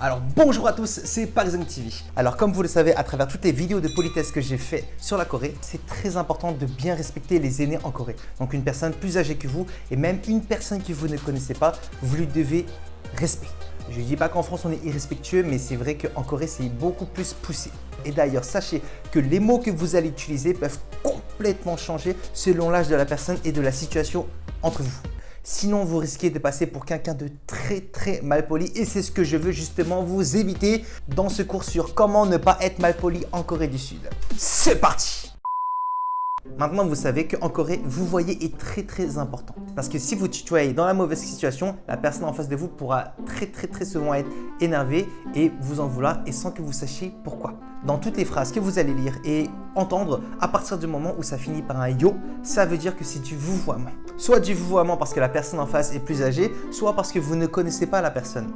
Alors bonjour à tous, c'est Park TV. Alors comme vous le savez, à travers toutes les vidéos de politesse que j'ai fait sur la Corée, c'est très important de bien respecter les aînés en Corée. Donc une personne plus âgée que vous et même une personne que vous ne connaissez pas, vous lui devez respect. Je ne dis pas qu'en France on est irrespectueux, mais c'est vrai qu'en Corée c'est beaucoup plus poussé. Et d'ailleurs, sachez que les mots que vous allez utiliser peuvent complètement changer selon l'âge de la personne et de la situation entre vous. Sinon, vous risquez de passer pour quelqu'un de très malpoli et c'est ce que je veux justement vous éviter dans ce cours sur comment ne pas être malpoli en Corée du Sud. C'est parti! Maintenant, vous savez qu'en Corée, vous voyez est très important. Parce que si vous tutoyez dans la mauvaise situation, la personne en face de vous pourra très souvent être énervée et vous en vouloir et sans que vous sachiez pourquoi. Dans toutes les phrases que vous allez lire et entendre, à partir du moment où ça finit par un yo, ça veut dire que c'est du vouvoiement. Soit du vouvoiement parce que la personne en face est plus âgée, soit parce que vous ne connaissez pas la personne.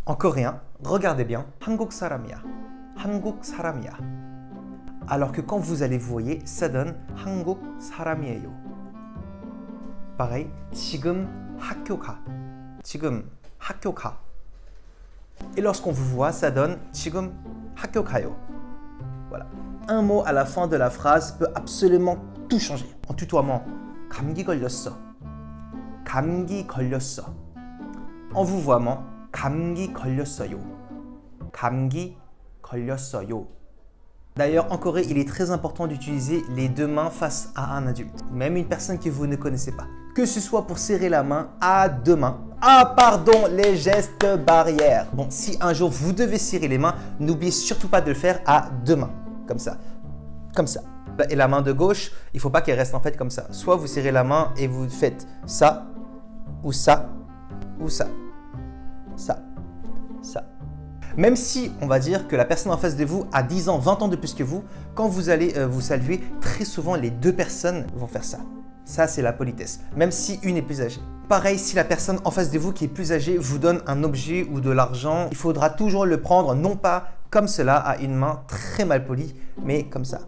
En coréen, regardez bien, 한국 사람이야, 한국 사람이야. Alors que quand vous allez vous voyer, ça donne 한국 사람이에요. Pareil, 지금 학교 가, 지금 학교 가. Et lorsqu'on vous voit, ça donne 지금 학교 가요. Voilà. Un mot à la fin de la phrase peut absolument tout changer. En tutoiement, 감기 걸렸어, 감기 걸렸어. En vouvoiement, 감기 걸렸어요, 감기 걸렸어요. D'ailleurs, en Corée, il est très important d'utiliser les deux mains face à un adulte, même une personne que vous ne connaissez pas. Que ce soit pour serrer la main à deux mains. Ah pardon, les gestes barrières. Bon, si un jour vous devez serrer les mains, n'oubliez surtout pas de le faire à deux mains, comme ça, comme ça. Et la main de gauche, il ne faut pas qu'elle reste en fait comme ça. Soit vous serrez la main et vous faites ça, ou ça, ou ça, ça, ça. Même si on va dire que la personne en face de vous a 10 ans, 20 ans de plus que vous, quand vous allez vous saluer, très souvent les deux personnes vont faire ça. Ça, c'est la politesse, même si une est plus âgée. Pareil, si la personne en face de vous qui est plus âgée vous donne un objet ou de l'argent, il faudra toujours le prendre, non pas comme cela, à une main très mal polie, mais comme ça.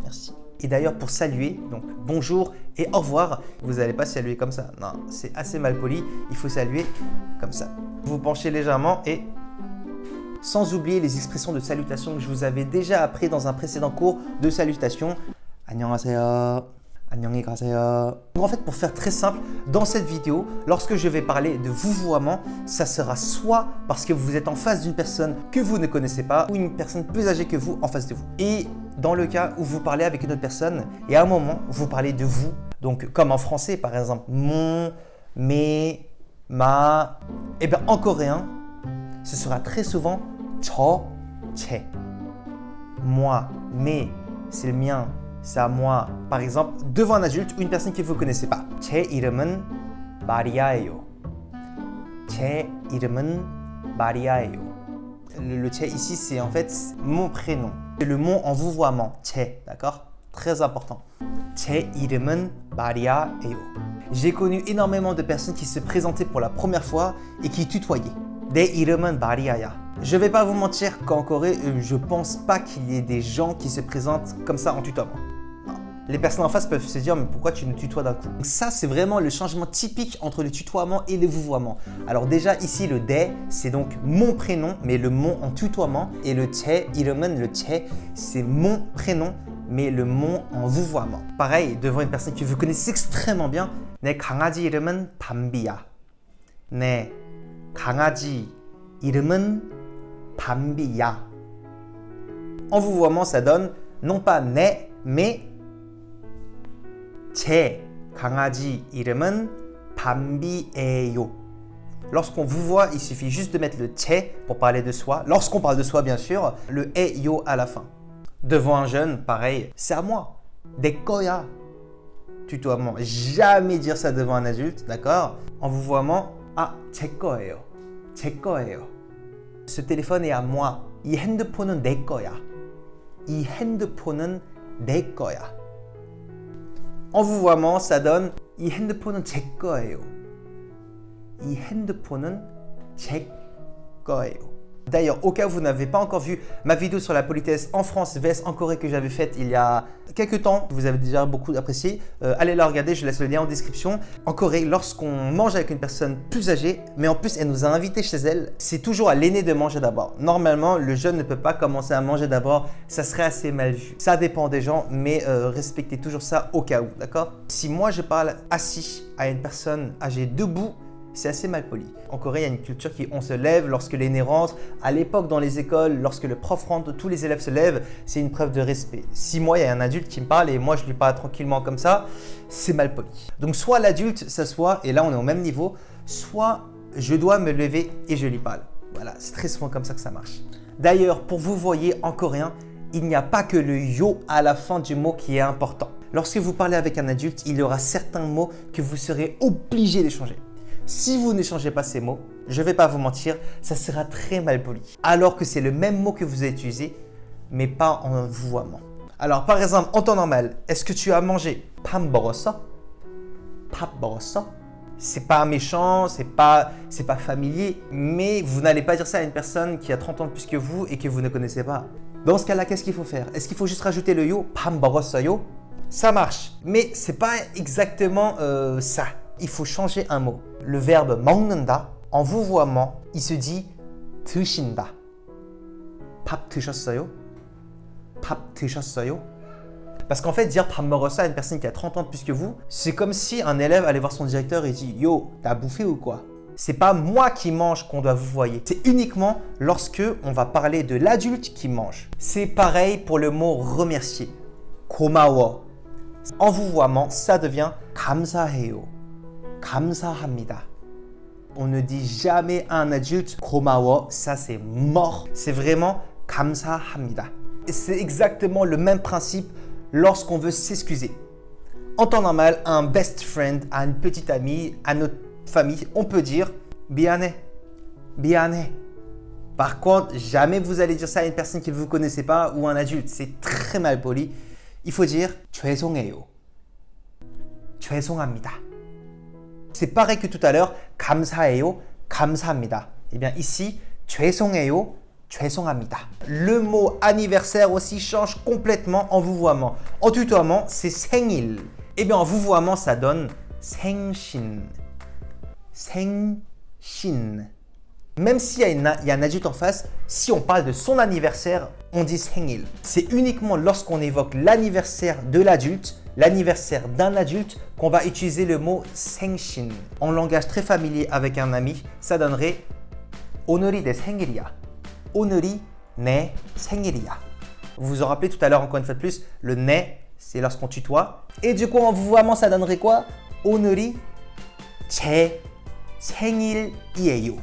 Merci. Et d'ailleurs, pour saluer, donc bonjour et au revoir, vous n'allez pas saluer comme ça. Non, c'est assez mal poli, il faut saluer comme ça. Vous penchez légèrement et... Sans oublier les expressions de salutation que je vous avais déjà appris dans un précédent cours de salutation. 안녕하세요. 안녕히 가세요. En fait, pour faire très simple, dans cette vidéo, lorsque je vais parler de vouvoiement, ça sera soit parce que vous êtes en face d'une personne que vous ne connaissez pas ou une personne plus âgée que vous en face de vous. Et dans le cas où vous parlez avec une autre personne et à un moment, vous parlez de vous, donc comme en français par exemple, mon, mes, ma, et bien en coréen, ce sera très souvent 저, 제. Moi, mes, c'est le mien, c'est à moi. Par exemple, devant un adulte ou une personne que vous ne connaissez pas. 제 이름은 마리아예요. 제 이름은 마리아예요. Le 제 ici, c'est en fait mon prénom. C'est le mot en vouvoiement, 제, d'accord? Très important. 제 이름은 마리아예요. J'ai connu énormément de personnes qui se présentaient pour la première fois et qui tutoyaient. 내 이름은 마리아야. Je vais pas vous mentir qu'en Corée, je pense pas qu'il y ait des gens qui se présentent comme ça en tutoiement. Non. Les personnes en face peuvent se dire mais pourquoi tu nous tutoies d'un coup? Donc ça, c'est vraiment le changement typique entre le tutoiement et le vouvoiement. Alors déjà ici, le 대, c'est donc mon prénom, mais le mot en tutoiement. Et le 제 이름은, le 제, c'est mon prénom, mais le mot en vouvoiement. Pareil, devant une personne que vous connaissez extrêmement bien, 내 강아지 이름은 밤비야. 내 강아지 이름은 밤비야. En vouvoiement, ça donne non pas 내, mais 제 강아지 이름은 밤비예요. Lorsqu'on vous voit, il suffit juste de mettre le 제 pour parler de soi. Lorsqu'on parle de soi, bien sûr, le 에요 à la fin. Devant un jeune, pareil, c'est à moi. 내 거야. Tutoiement. Jamais dire ça devant un adulte, d'accord? En vouvoiement, 아, 제 거예요. 제 거예요. Ce téléphone est à moi. 이 핸드폰은 내 거야. 이 핸드폰은 내 거야. En vouvoiement, ça donne 이 핸드폰은 제 거예요. 이 핸드폰은 제 거예요. D'ailleurs, au cas où vous n'avez pas encore vu ma vidéo sur la politesse en France vs en Corée que j'avais faite il y a quelques temps, vous avez déjà beaucoup apprécié, allez la regarder, je laisse le lien en description. En Corée, lorsqu'on mange avec une personne plus âgée, mais en plus elle nous a invités chez elle, c'est toujours à l'aîné de manger d'abord. Normalement, le jeune ne peut pas commencer à manger d'abord, ça serait assez mal vu. Ça dépend des gens, mais respectez toujours ça au cas où, d'accord? Si moi je parle assis à une personne âgée debout, c'est assez mal poli. En Corée, il y a une culture qui on se lève lorsque l'aîné rentre. À l'époque, dans les écoles, lorsque le prof rentre, tous les élèves se lèvent. C'est une preuve de respect. Si moi, il y a un adulte qui me parle et moi, je lui parle tranquillement comme ça, c'est mal poli. Donc, soit l'adulte s'assoit et là, on est au même niveau, soit je dois me lever et je lui parle. Voilà, c'est très souvent comme ça que ça marche. D'ailleurs, pour vous voyez, en coréen, il n'y a pas que le yo à la fin du mot qui est important. Lorsque vous parlez avec un adulte, il y aura certains mots que vous serez obligé d'échanger. Si vous n'échangez pas ces mots, je ne vais pas vous mentir, ça sera très mal poli. Alors que c'est le même mot que vous avez utilisé, mais pas en vouvoiement. Alors par exemple, en temps normal, est-ce que tu as mangé 밥 먹었어? 밥 먹었어? C'est pas méchant, c'est pas familier, mais vous n'allez pas dire ça à une personne qui a 30 ans de plus que vous et que vous ne connaissez pas. Dans ce cas-là, qu'est-ce qu'il faut faire? Est-ce qu'il faut juste rajouter le yo? 밥 먹었어요? Ça marche, mais c'est pas exactement ça. Il faut changer un mot. Le verbe 먹는다, en vouvoiement, il se dit 드신다. 밥 드셨어요? 밥 드셨어요? Parce qu'en fait, dire 밥 먹었어 à une personne qui a 30 ans de plus que vous, c'est comme si un élève allait voir son directeur et dit Yo, t'as bouffé ou quoi? C'est pas moi qui mange qu'on doit vous voyer. C'est uniquement lorsque on va parler de l'adulte qui mange. C'est pareil pour le mot remercier. 고마워. En vouvoiement, ça devient 감사해요. 감사합니다. On ne dit jamais à un adulte 고마워, ça c'est mort. C'est vraiment 감사합니다. Et c'est exactement le même principe lorsqu'on veut s'excuser. En temps normal, à un best friend, à une petite amie, à notre famille, on peut dire 미안해, 미안해. Par contre, jamais vous allez dire ça à une personne que vous ne connaissez pas ou un adulte. C'est très mal poli. Il faut dire 죄송해요. 죄송합니다. C'est pareil que tout à l'heure, 감사해요, 감사합니다. Eh bien ici, 죄송해요, 죄송합니다. Le mot anniversaire aussi change complètement en vouvoiement. En tutoiement, c'est 생일. Eh bien en vouvoiement, ça donne 생신. 생신. Même s'il y a un adulte en face, si on parle de son anniversaire, on dit 생일. C'est uniquement lorsqu'on évoque l'anniversaire de l'adulte, l'anniversaire d'un adulte, qu'on va utiliser le mot 생신. En langage très familier avec un ami, ça donnerait 오늘이 내 생일이야. 오늘이 내 생일이야. Vous vous en rappelez tout à l'heure, encore une fois de plus, le 내, c'est lorsqu'on tutoie. Et du coup, en vouvoiement, ça donnerait quoi? 오늘이 제 생일이에요.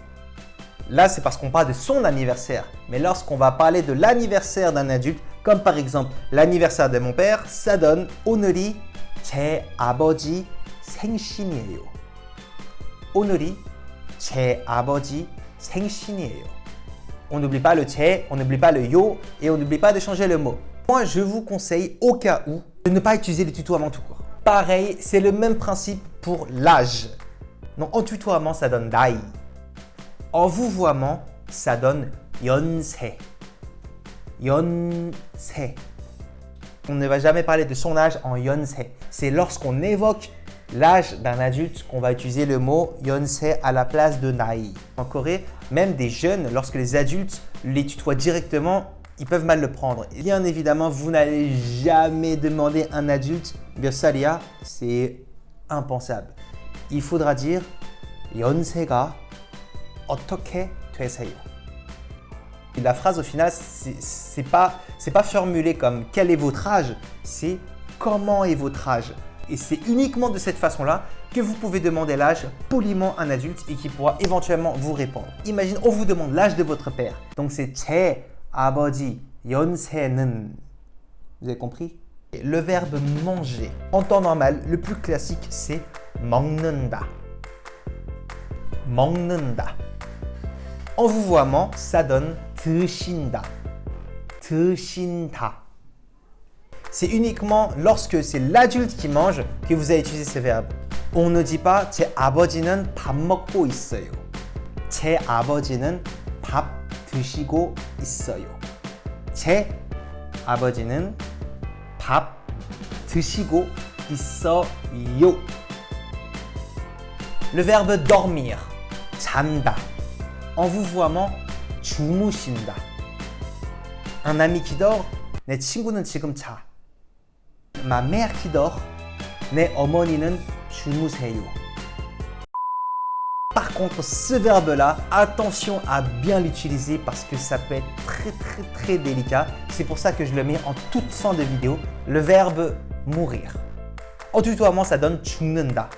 Là, c'est parce qu'on parle de son anniversaire. Mais lorsqu'on va parler de l'anniversaire d'un adulte, comme par exemple l'anniversaire de mon père, ça donne 오늘이 제 아버지 생신이에요. 오늘이 제 아버지 생신이에요. On n'oublie pas le 제, on n'oublie pas le yo et on n'oublie pas de changer le mot. Moi, je vous conseille au cas où de ne pas utiliser le tutoiement tout court. Pareil, c'est le même principe pour l'âge. Donc en tutoiement, ça donne 나이. En vouvoiement, ça donne 연세. 연세. On ne va jamais parler de son âge en 연세. C'est lorsqu'on évoque l'âge d'un adulte qu'on va utiliser le mot 연세 à la place de 나이. En Corée, même des jeunes, lorsque les adultes les tutoient directement, ils peuvent mal le prendre. Et bien évidemment, vous n'allez jamais demander à un adulte 몇 살이야, c'est impensable. Il faudra dire 연세가 어떻게 되세요? Et la phrase au final, c'est pas formulé comme quel est votre âge, c'est comment est votre âge. Et c'est uniquement de cette façon-là que vous pouvez demander l'âge poliment à un adulte et qui pourra éventuellement vous répondre. Imagine, on vous demande l'âge de votre père. Donc c'est 제 아버지 연세는. Vous avez compris? Et le verbe manger. En temps normal, le plus classique, c'est 먹는다. 먹는다. En vouvoiement, ça donne 드신다. 드신다. C'est uniquement lorsque c'est l'adulte qui mange que vous allez utiliser ce verbe. On ne dit pas 제 아버지는 밥 먹고 있어요. 제 아버지는 밥 드시고 있어요. 제 아버지는 밥 드시고 있어요. Le verbe dormir, 잔다. En vouvoiement, 주무신다. Un ami qui dort, 내 친구는 지금 자. Ma mère qui dort, 내 어머니는 주무세요. Par contre, ce verbe-là, attention à bien l'utiliser parce que ça peut être très délicat. C'est pour ça que je le mets en toute fin de vidéo. Le verbe mourir. En tutoiement, ça donne 죽는다.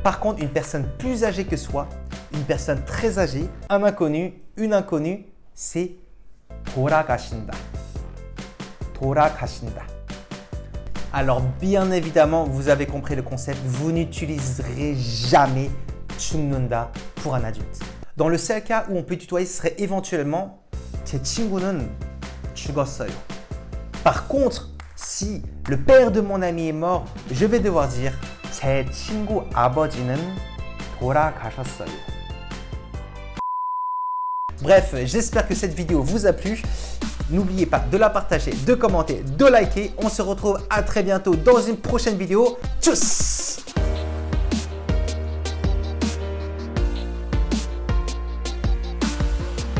Par contre, une personne plus âgée que soi, une personne très âgée, un inconnu, une inconnue, c'est 돌아가신다. 돌아가신다. Alors bien évidemment, vous avez compris le concept, vous n'utiliserez jamais 죽는다 pour un adulte. Dans le seul cas où on peut tutoyer, ce serait éventuellement 제 친구는 죽었어요. Par contre, si le père de mon ami est mort, je vais devoir dire 제 친구 아버지는 돌아가셨어요. Bref, j'espère que cette vidéo vous a plu. N'oubliez pas de la partager, de commenter, de liker. On se retrouve à très bientôt dans une prochaine vidéo. Tchuss!